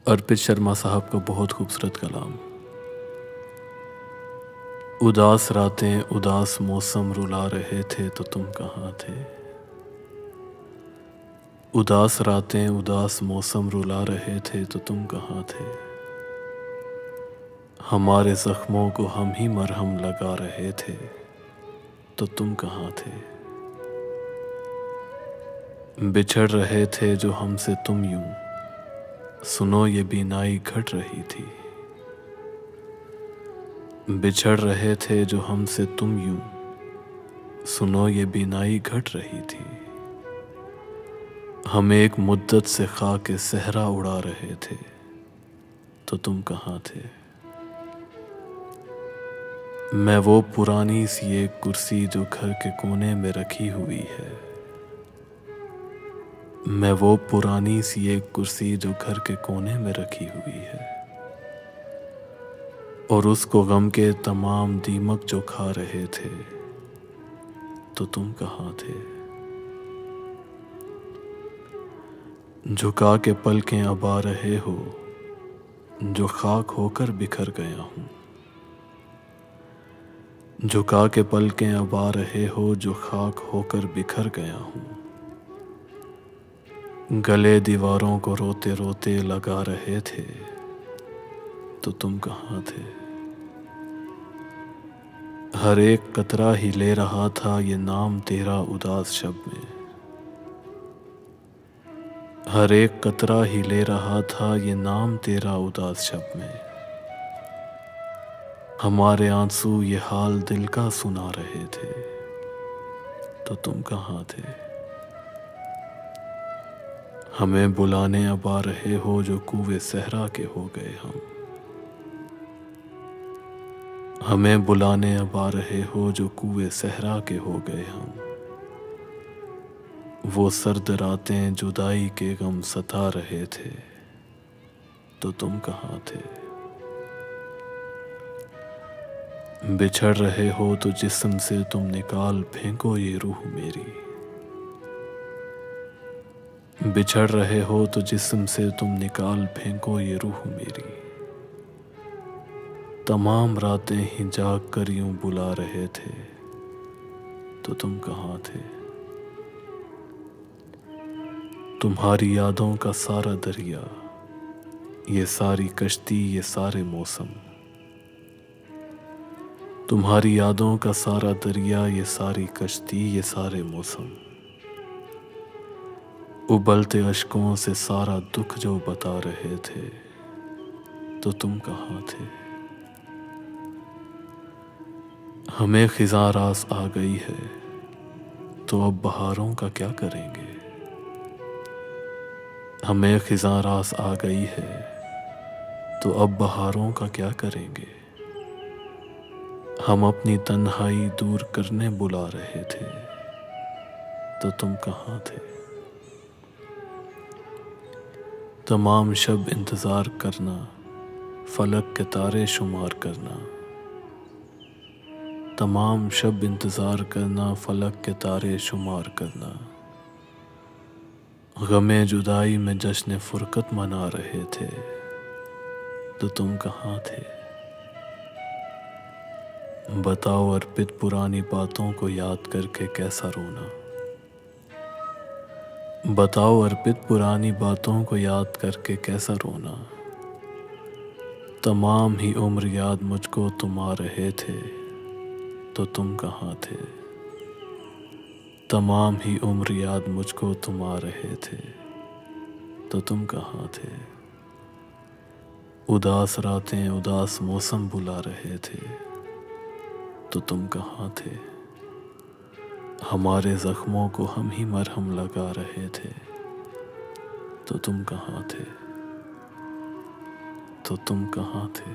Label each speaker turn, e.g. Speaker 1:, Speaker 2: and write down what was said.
Speaker 1: अर्पित शर्मा साहब का बहुत खूबसूरत कलाम। उदास रातें उदास मौसम रुला रहे थे तो तुम कहाँ थे। उदास रातें उदास मौसम रुला रहे थे तो तुम कहाँ थे। हमारे जख्मों को हम ही मरहम लगा रहे थे तो तुम कहाँ थे। बिछड़ रहे थे जो हमसे तुम यूं, सुनो ये बीनाई घट रही थी। बिछड़ रहे थे जो हमसे तुम यूं, सुनो ये बीनाई घट रही थी। हम एक मुद्दत से खाके सहरा उड़ा रहे थे तो तुम कहाँ थे। मैं वो पुरानी सी एक कुर्सी जो घर के कोने में रखी हुई है। मैं वो पुरानी सी एक कुर्सी जो घर के कोने में रखी हुई है, और उसको गम के तमाम दीमक जो खा रहे थे तो तुम कहाँ थे। झुका के पलकें अबा रहे हो जो खाक होकर बिखर गया हूँ। झुका के पलकें अबा रहे हो जो खाक होकर बिखर गया हूँ। गले दीवारों को रोते रोते लगा रहे थे तो तुम कहाँ थे। हर एक कतरा ही ले रहा था ये नाम तेरा उदास शब में। हर एक कतरा ही ले रहा था ये नाम तेरा उदास शब में। हमारे आंसू ये हाल दिल का सुना रहे थे तो तुम कहाँ थे। हमें बुलाने अब आ रहे हो जो कुएं सहरा के हो गए हम। हमें बुलाने अब आ रहे हो जो कुएं सहरा के हो गए हम। वो सर्द रातें जुदाई के गम सता रहे थे तो तुम कहाँ थे। बिछड़ रहे हो तो जिस्म से तुम निकाल फेंको ये रूह मेरी। बिछड़ रहे हो तो जिस्म से तुम निकाल फेंको ये रूह मेरी। तमाम रातें ही जाग कर यूं बुला रहे थे तो तुम कहाँ थे। तुम्हारी यादों का सारा दरिया, ये सारी कश्ती, ये सारे मौसम। तुम्हारी यादों का सारा दरिया, ये सारी कश्ती, ये सारे मौसम। उबलते अश्कों से सारा दुख जो बता रहे थे तो तुम कहाँ थे। हमें खिज़ां रास आ गई है तो अब बहारों का क्या करेंगे। हमें खिज़ां रास आ गई है तो अब बहारों का क्या करेंगे। हम अपनी तन्हाई दूर करने बुला रहे थे तो तुम कहाँ थे। तमाम शब इंतज़ार करना, फलक के तारे शुमार करना। तमाम शब इंतज़ार करना, फलक के तारे शुमार करना। गमे जुदाई में जश्न फुरकत मना रहे थे तो तुम कहाँ थे। बताओ अर्पित पुरानी बातों को याद करके कैसा रोना। बताओ अर्पित पुरानी बातों को याद करके कैसा रोना। तमाम ही उम्र याद मुझको तुम आ रहे थे तो तुम कहाँ थे। तमाम ही उम्र याद मुझको तुम आ रहे थे तो तुम कहाँ थे। उदास रातें उदास मौसम बुला रहे थे तो तुम कहाँ थे। हमारे जख्मों को हम ही मरहम लगा रहे थे तो तुम कहाँ थे। तो तुम कहाँ थे।